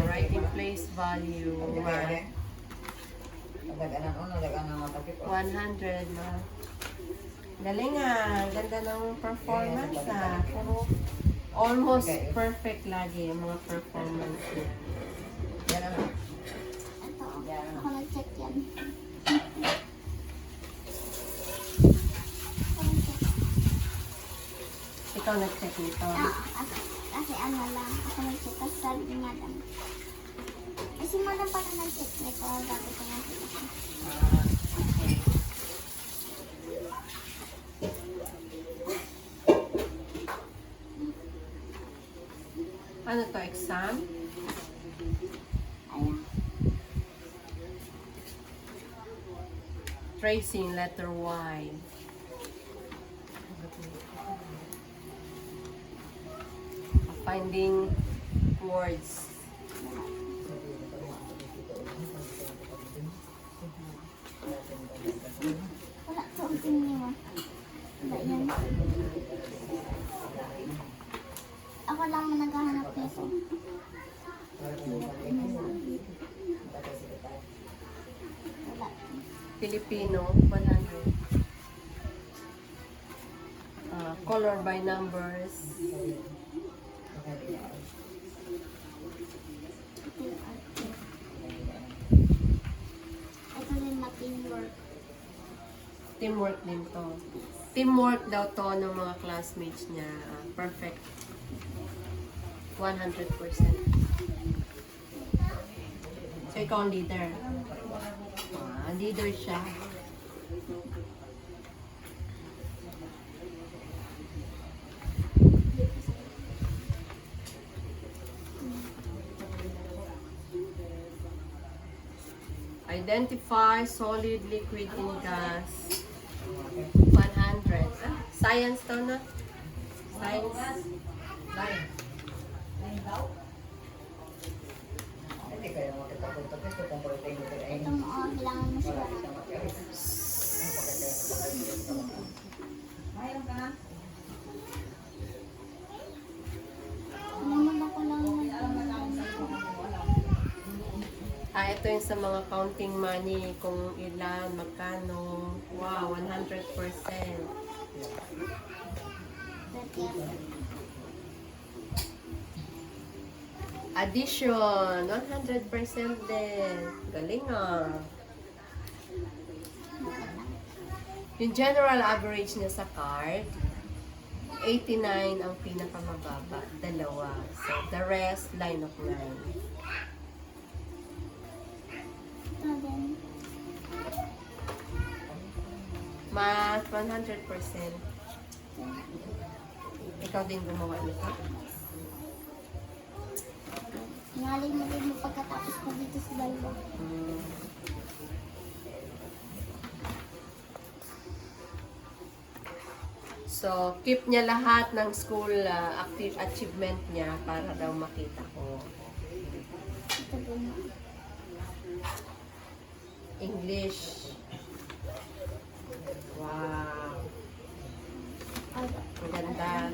Writing place value. 100 na. Galing ah. Ganda ng performance ah. Puro almost perfect lagi yung mga performance niya. Ito, ako nag-check yan. Ikaw nag-check nito. Kasi ano lang, ako nag-check kasi sabi ni madam. Kasi madam pa na nag-check nito, sabi ko nga sila. Ano to, exam? Ayan. Tracing letter Y. Finding words. Wala, continue mo. Wala yan. Ako lang ang naghahanap nito. Wala. Filipino, 100. Color by numbers. Ito din na teamwork. Teamwork din to. Teamwork daw to ng mga classmates niya. Perfect. 100%. So, ikaw ang leader. Leader siya. Identify solid, liquid, and gas. 100. Science to na? Science. Ito mo, kailangan mo siya. Naman ako lang Ito yung sa mga counting money, kung ilan, magkano. Wow, 100%. Addition, 100% din. Galing ah. Yung general average niya sa card, 89 ang pinakamababa, dalawa. So, the rest, line of 9. Math, 100%. Ikaw din gumawa nito? Ngaling mo din mo pagkatapos ko dito sa dalawa. So, keep niya lahat ng school achievement niya para daw makita ko. Ito din mo. English. Wow. Ang ganda.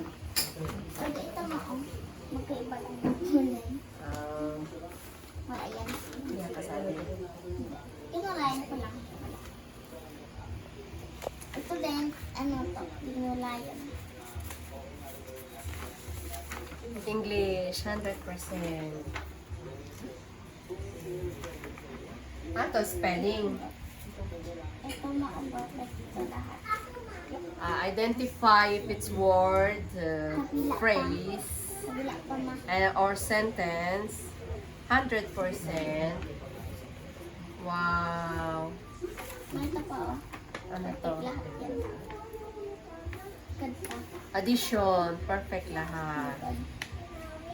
Pwede ito mo. Magkaiba lang yung kulay. Wala yan. Hindi ka kasali. Ito line ko lang. Ito din, ano to, linulayan. English, 100%. To spelling. Ito ma-perfect ito lahat. Identify if it's word, phrase, Kabila pa ma. or sentence. 100%. Wow. May ito pa oh. Ano to? Lahat yan. Ganda. Addition, perfect lahat.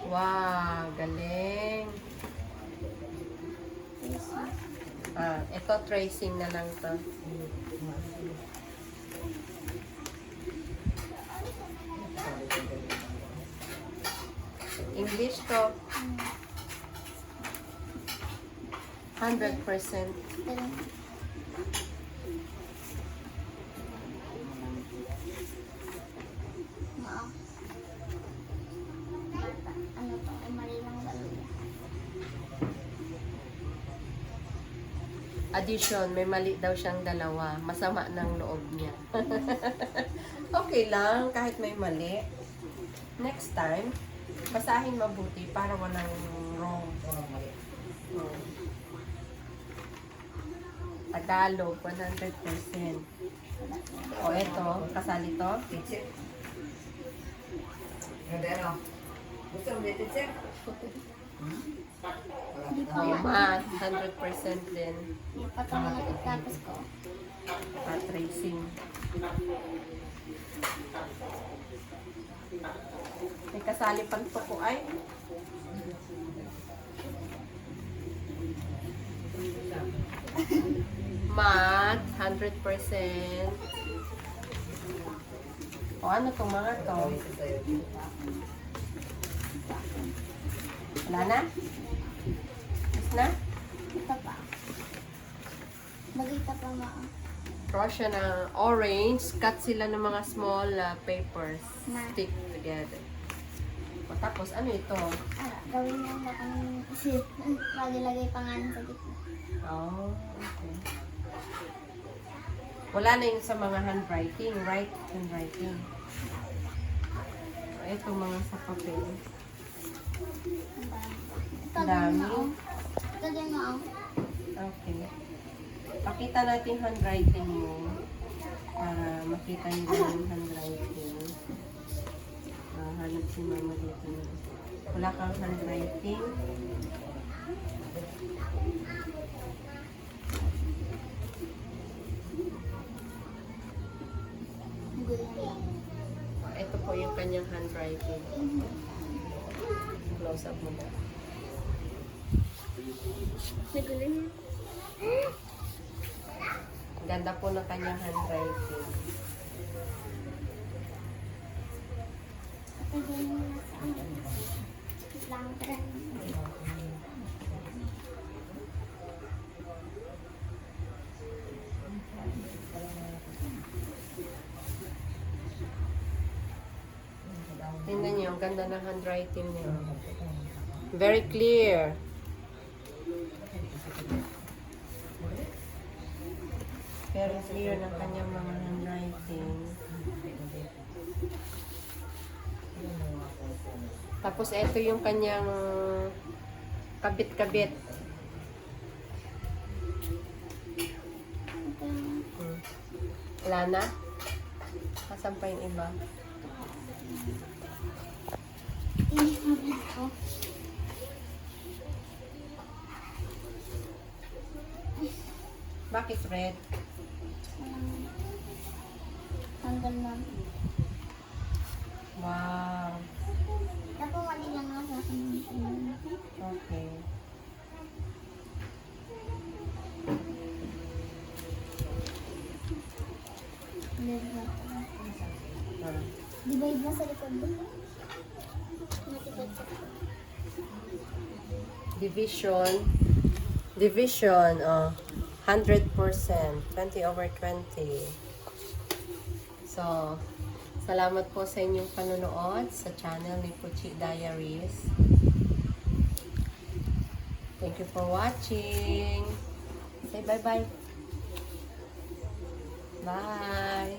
Wow, galing. Ito tracing na lang to. English to. 100%. Ano to, ay mali Addition, may mali daw siyang dalawa. Masama ng loob niya. Okay lang, kahit may mali. Next time, basahin mabuti para walang wrong. Oh. Tagalog, 100%. O, eto, kasali to. Teacher. Ganda ano? Gusto mo din, teacher? Hindi pa O, nga. math, 100% din. Hindi pa ito mga tapos ko. At tracing. May kasali pang tuko ay. Math, 100%. O ano tong mga to? Wala na? Yes na? Ito pa. Bagay pa pa mga. Draw siya ng orange. Cut sila ng mga small papers. Na. Stick together. O tapos, ano ito? Gawin mo ba kung kasi lagay pangalan sa gitna. Oh, okay. Wala na yung sa mga handwriting. Right handwriting. O, ito mga sa papel. Ito din Dami. mo. Ito din mo. Okay. Pakita natin handwriting mo para makita niyo yung handwriting. Hanap si mama dito. Wala kang handwriting. Ito po yung kanyang handwriting. Close up mo na. Nagulo. Ganda po ng kanyang handwriting. Ito din mo na sa ano. Lang ka. Tingnan niyo, ang ganda ng handwriting niya. Very clear. Very clear ng kanyang mga handwriting. Tapos ito yung kanyang kabit-kabit. Ito. Wala na? Asan pa yung iba? Hindi mo ba ito? Bakit red? Tanggal na. Wow. Tapos mali lang nga sa akin. Okay. Divide na sa likod doon. Matipid sa Division. Division, 100%. 20/20. So, salamat po sa inyong panonood sa channel ni Puchi Diaries. Thank you for watching. Say bye-bye. Bye.